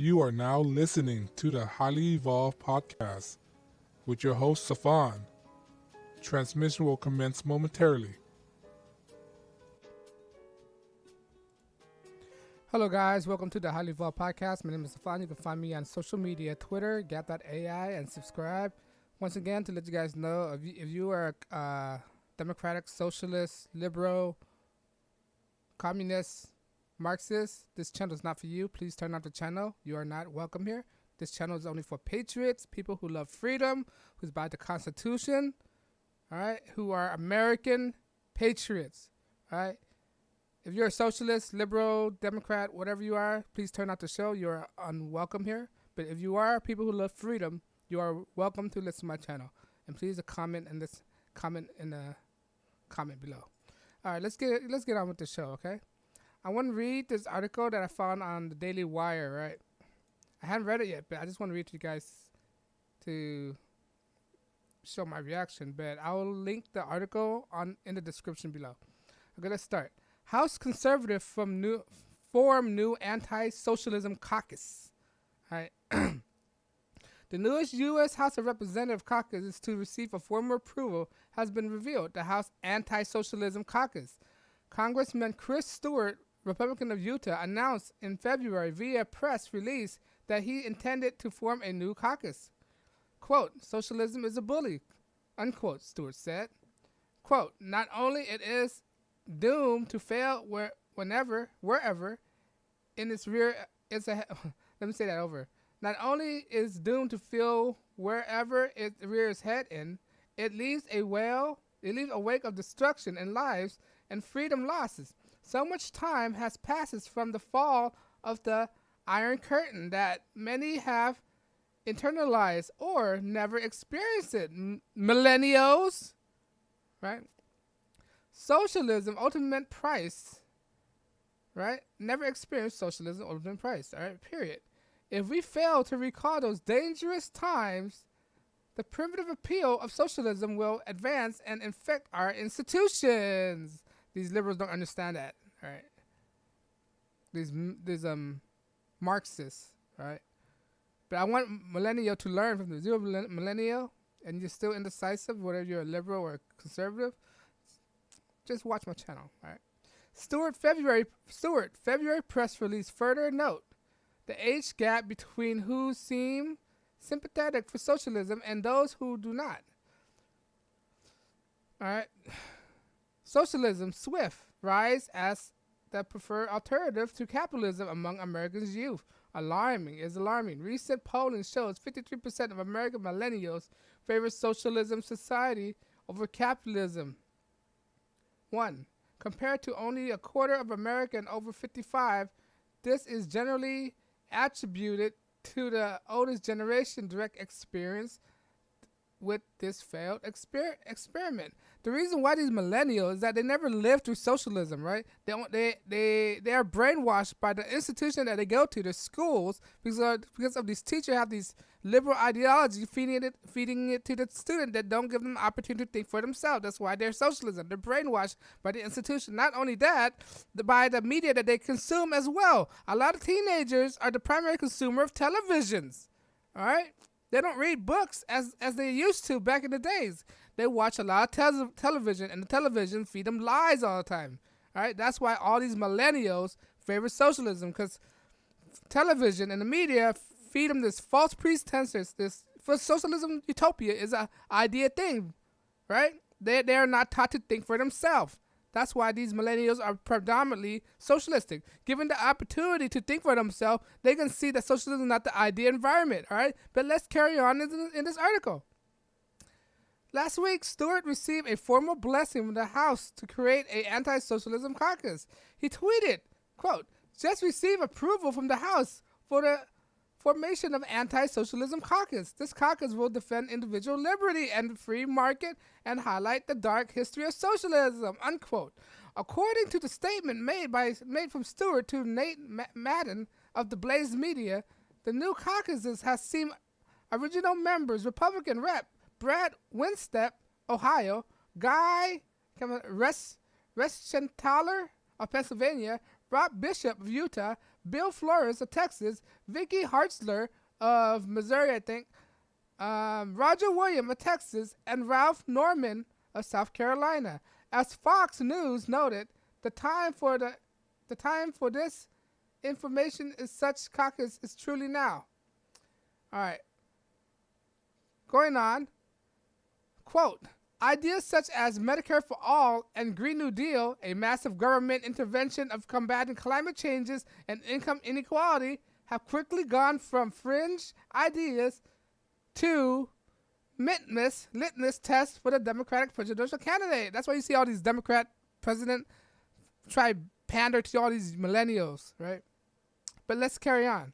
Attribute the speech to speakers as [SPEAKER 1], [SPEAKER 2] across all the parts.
[SPEAKER 1] You are now listening to the Highly Evolved Podcast with your host, Safan. Transmission will commence momentarily.
[SPEAKER 2] Hello, guys. Welcome to the Highly Evolved Podcast. My name is Safan. You can find me on social media, Twitter, Gap.ai, and subscribe. Once again, to let you guys know, if you are Democratic, Socialist, Liberal, Communist, Marxist, this channel is not for you. Please turn off the channel. You are not welcome here. This channel is only for patriots, people who love freedom, who's by the Constitution, all right, who are American patriots, all right. If you're a socialist, liberal, Democrat, whatever you are, please turn off the show. You are unwelcome here. But if you are people who love freedom, you are welcome to listen to my channel. And please comment in the comment below. All right, let's get on with the show, okay? I want to read this article that I found on the Daily Wire, right? I haven't read it yet, but I just want to read to you guys to show my reaction. But I will link the article in the description below. Okay, let's start. House conservative form new Anti-Socialism Caucus. All right. The newest U.S. House of Representatives caucus is to receive a formal approval has been revealed. The House Anti-Socialism Caucus. Congressman Chris Stewart, Republican of Utah, announced in February via press release that he intended to form a new caucus. Quote, socialism is a bully, unquote, Stewart said. Quote, not only it is doomed to fail wherever in its rear is a let me say that over. Not only is doomed to fail wherever it rears head in, it leaves a wake of destruction and lives and freedom losses. So much time has passed from the fall of the Iron Curtain that many have internalized or never experienced it. Millennials, right? Socialism, ultimate price, right? Never experienced socialism, ultimate price, all right, period. If we fail to recall those dangerous times, the primitive appeal of socialism will advance and infect our institutions. These liberals don't understand that, all right? These Marxists, right? But I want millennial to learn from the zero millennial, and you're still indecisive, whether you're a liberal or conservative. Just watch my channel, all right? Stewart February press release further note the age gap between who seem sympathetic for socialism and those who do not. All right. Socialism swift rise as the preferred alternative to capitalism among Americans' youth. Alarming. Recent polling shows 53% of American millennials favor socialism society over capitalism. 1. Compared to only a quarter of Americans over 55, this is generally attributed to the oldest generation direct experience with this failed experiment. The reason why these millennials is that they never lived through socialism, right? They are brainwashed by the institution that they go to, the schools, because of these teachers have these liberal ideology feeding it to the student that don't give them the opportunity to think for themselves. That's why they're socialism. They're brainwashed by the institution. Not only that, by the media that they consume as well. A lot of teenagers are the primary consumer of televisions, all right? They don't read books as they used to back in the days. They watch a lot of television, and the television feed them lies all the time. All right, that's why all these millennials favor socialism, because television and the media feed them this false pretenses. This for socialism utopia is an idea thing, right? They are not taught to think for themselves. That's why these millennials are predominantly socialistic. Given the opportunity to think for themselves, they can see that socialism is not the ideal environment, all right? But let's carry on in this article. Last week, Stewart received a formal blessing from the House to create an anti-socialism caucus. He tweeted, quote, just received approval from the House for the formation of Anti-Socialism Caucus. This caucus will defend individual liberty and the free market and highlight the dark history of socialism, unquote. According to the statement made from Stewart to Nate Madden of the Blaze Media, the new caucuses has seen original members, Republican Rep. Brad Winstep, Ohio, Guy Reschenthaler, of Pennsylvania, Rob Bishop of Utah, Bill Flores of Texas, Vicky Hartzler of Missouri, I think, Roger Williams of Texas, and Ralph Norman of South Carolina. As Fox News noted, the time for this information is such caucus is truly now. All right. Going on. Quote, ideas such as Medicare for All and Green New Deal, a massive government intervention of combating climate changes and income inequality, have quickly gone from fringe ideas to litmus tests for the Democratic presidential candidate. That's why you see all these Democrat president try pander to all these millennials, right? But let's carry on.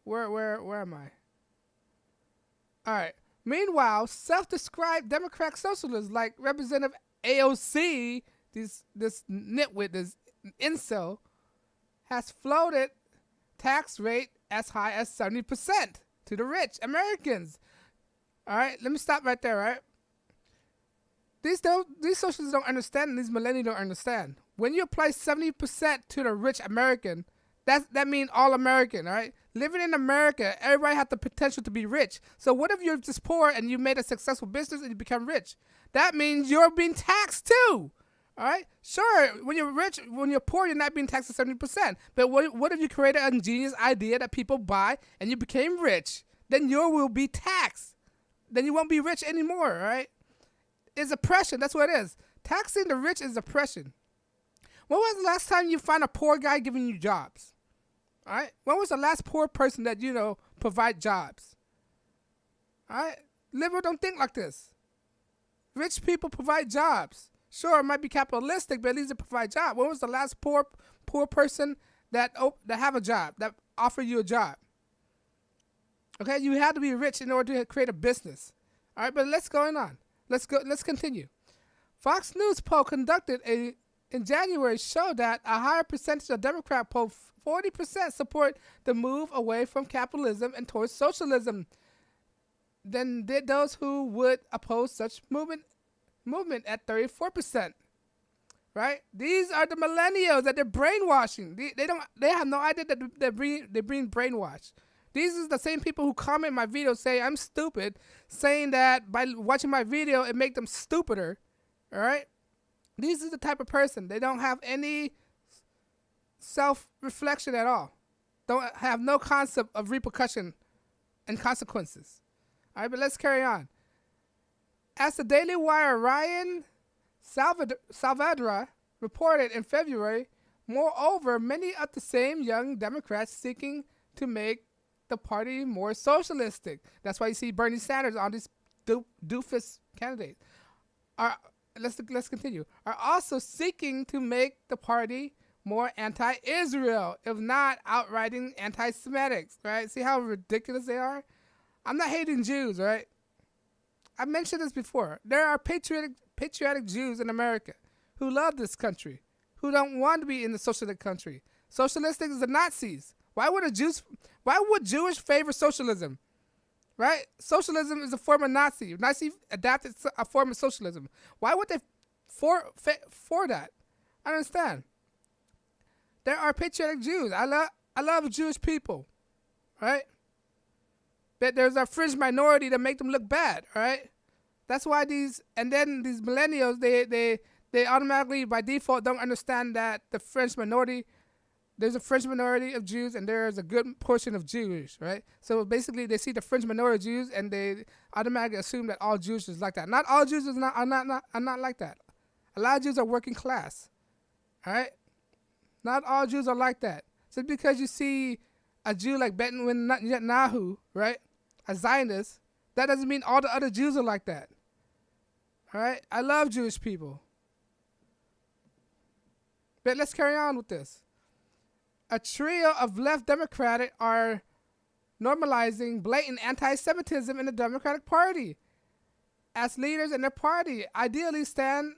[SPEAKER 2] Where am I? All right. Meanwhile, self-described Democratic socialists like Representative AOC, this nitwit, this incel, has floated tax rate as high as 70% to the rich Americans. All right, let me stop right there, right? These socialists don't understand, and these millennials don't understand. When you apply 70% to the rich American, that means all American, all right? Living in America, everybody has the potential to be rich. So what if you're just poor and you made a successful business and you become rich? That means you're being taxed too. All right? Sure, when you're rich, when you're poor, you're not being taxed at 70%. But what if you created a ingenious idea that people buy and you became rich? Then you will be taxed. Then you won't be rich anymore, all right? It's oppression. That's what it is. Taxing the rich is oppression. When was the last time you found a poor guy giving you jobs? All right? When was the last poor person that, provide jobs? All right? Liberals don't think like this. Rich people provide jobs. Sure, it might be capitalistic, but at least they provide jobs. When was the last poor person that have a job, that offer you a job? Okay, you had to be rich in order to create a business. All right, but let's go on. Let's continue. Fox News poll conducted in January showed that a higher percentage of Democrat poll, 40%, support the move away from capitalism and towards socialism than did those who would oppose such movement at 34%. Right? These are the millennials that they're brainwashing. They have no idea that they're being brainwashed. These are the same people who comment my video saying I'm stupid, saying that by watching my video it make them stupider. All right? These are the type of person. They don't have any self-reflection at all. Don't have no concept of repercussion and consequences. All right, but let's carry on. As the Daily Wire Ryan Salvadra reported in February, moreover, many of the same young Democrats seeking to make the party more socialistic. That's why you see Bernie Sanders on this doofus candidate. Let's continue. Are also seeking to make the party more anti-Israel, if not outrighting anti-Semitic. Right? See how ridiculous they are? I'm not hating Jews, right? I mentioned this before. There are patriotic Jews in America who love this country, who don't want to be in the socialist country. Socialistic is the Nazis. Why would Jewish favor socialism? Right? Socialism is a form of Nazi. Nazi adapted a form of socialism. Why would they for that? I don't understand. There are patriotic Jews. I love Jewish people. Right? But there's a fringe minority that make them look bad, all right? That's why these millennials, they automatically by default don't understand that there's a fringe minority of Jews and there's a good portion of Jewish, right? So basically they see the fringe minority of Jews and they automatically assume that all Jews is like that. Not all Jews are not like that. A lot of Jews are working class, all right? Not all Jews are like that. Just because you see a Jew like Benjamin Netanyahu, right? A Zionist, that doesn't mean all the other Jews are like that. All right? I love Jewish people. But let's carry on with this. A trio of left Democratic are normalizing blatant anti-Semitism in the Democratic Party. As leaders in their party, ideally stand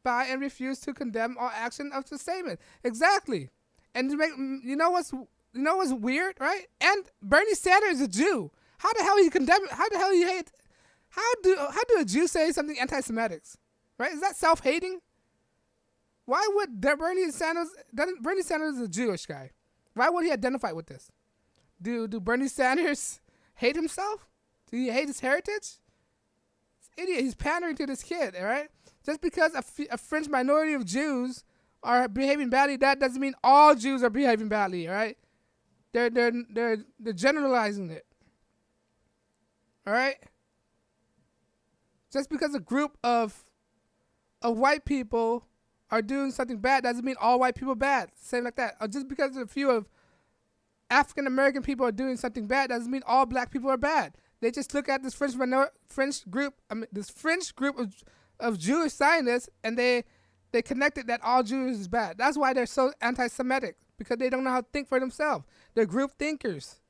[SPEAKER 2] by and refuse to condemn all action of the statement. Exactly. And you know what's weird, right? And Bernie Sanders is a Jew. How the hell he condemn? How the hell he hate? How do a Jew say something anti-Semitic? Right? Is that self-hating? Why would Bernie Sanders is a Jewish guy. Why would he identify with this? Do Bernie Sanders hate himself? Do he hate his heritage? Idiot. He's pandering to this kid, all right? Just because a fringe minority of Jews are behaving badly, that doesn't mean all Jews are behaving badly, all right? They're generalizing it. All right? Just because a group of white people are doing something bad doesn't mean all white people are bad. Same like that. Or just because a few of African American people are doing something bad doesn't mean all black people are bad. They just look at this French group of Jewish Zionists, and they connected that all Jews is bad. That's why they're so anti-Semitic, because they don't know how to think for themselves. They're group thinkers.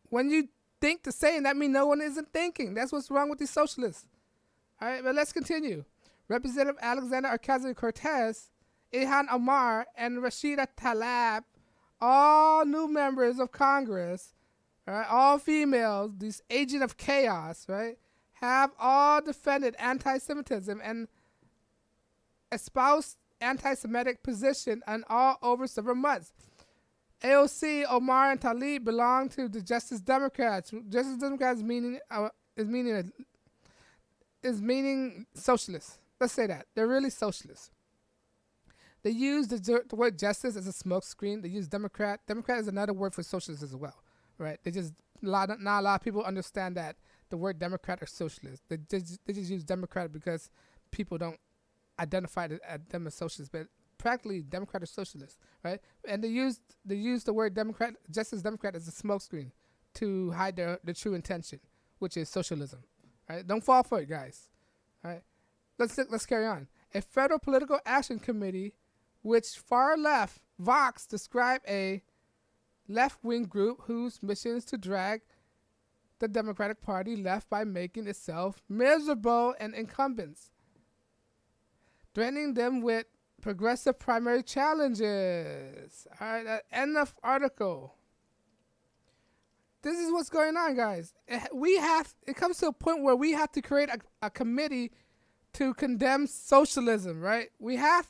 [SPEAKER 2] When you think the same, that means no one isn't thinking. That's what's wrong with these socialists. All right, but let's continue. Representative Alexander Ocasio-Cortez, Ilhan Omar, and Rashida Tlaib, all new members of Congress, right, all females, these agents of chaos, right, have all defended anti-Semitism and espoused anti-Semitic position and all over several months. AOC, Omar, and Tlaib belong to the Justice Democrats. Justice Democrats is meaning socialists. Let's say that. They're really socialists. They use the word justice as a smokescreen. They use Democrat. Democrat is another word for socialist as well, right? Not a lot of people understand that the word Democrat or socialist. They just use Democrat because people don't identify them as socialists, but practically Democrat or socialist, right? And they use the word Democrat, Justice Democrat, as a smokescreen to hide their true intention, which is socialism, right? Don't fall for it, guys. All right, let's carry on. A federal political action committee, which far left Vox describe a left-wing group whose mission is to drag the Democratic Party left by making itself miserable and incumbents, threatening them with progressive primary challenges. All right, end of article. This is what's going on, guys. It comes to a point where we have to create a committee to condemn socialism, right? We have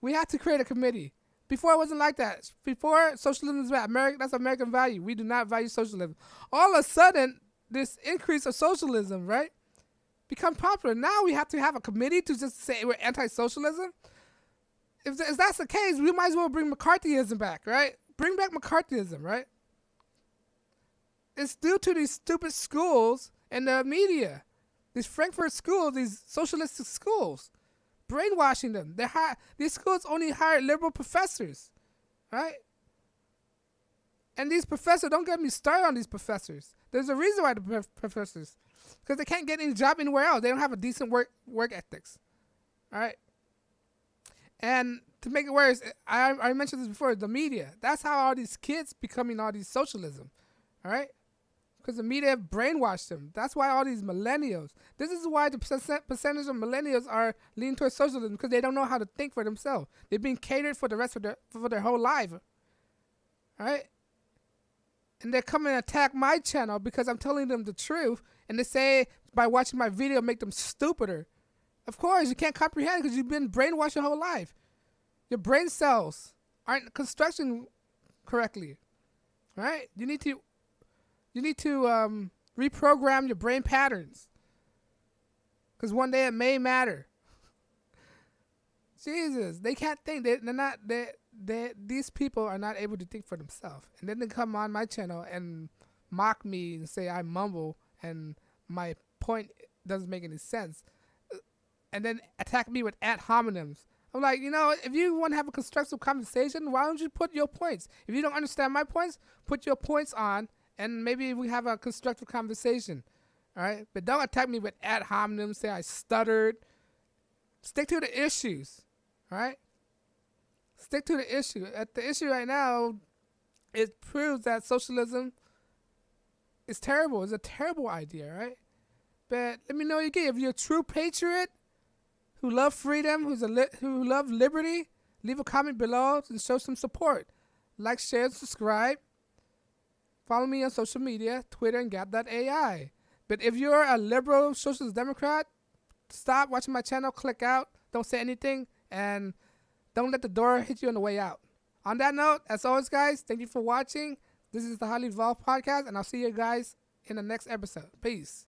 [SPEAKER 2] to create a committee. Before it wasn't like that. Before, socialism is bad. That's American value. We do not value socialism. All of a sudden, this increase of socialism, right, become popular. Now we have to have a committee to just say we're anti-socialism. If that's the case, we might as well bring McCarthyism back, right? Bring back McCarthyism, right? It's due to these stupid schools and the media. These Frankfurt schools, these socialistic schools, brainwashing them. These schools only hire liberal professors, right? And these professors, don't get me started on these professors. There's a reason why the professors, because they can't get any job anywhere else. They don't have a decent work ethics, all right? And to make it worse, I mentioned this before, the media. That's how all these kids becoming all these socialism, all right? Because the media brainwashed them. That's why all these millennials. This is why the percentage of millennials are leaning towards socialism, because they don't know how to think for themselves. They're being catered for the rest of their whole life. All right? And they come and attack my channel because I'm telling them the truth, and they say by watching my video make them stupider. Of course, you can't comprehend because you've been brainwashed your whole life. Your brain cells aren't constructed correctly. All right? You need to reprogram your brain patterns, because one day it may matter. Jesus, they can't think. These people are not able to think for themselves. And then they come on my channel and mock me and say I mumble and my point doesn't make any sense. And then attack me with ad hominems. I'm like, if you want to have a constructive conversation, why don't you put your points? If you don't understand my points, put your points on, and maybe we have a constructive conversation, all right? But don't attack me with ad hominem, say I stuttered. Stick to the issues, all right? Stick to the issue. The issue right now, it proves that socialism is terrible. It's a terrible idea, right? But let me know again, if you're a true patriot who love freedom, who love liberty, leave a comment below and show some support. Like, share, and subscribe. Follow me on social media, Twitter, and Gab.ai. But if you're a liberal socialist Democrat, stop watching my channel, click out. don't say anything, and don't let the door hit you on the way out. On that note, as always, guys, thank you for watching. This is the Highly Evolved Podcast, and I'll see you guys in the next episode. Peace.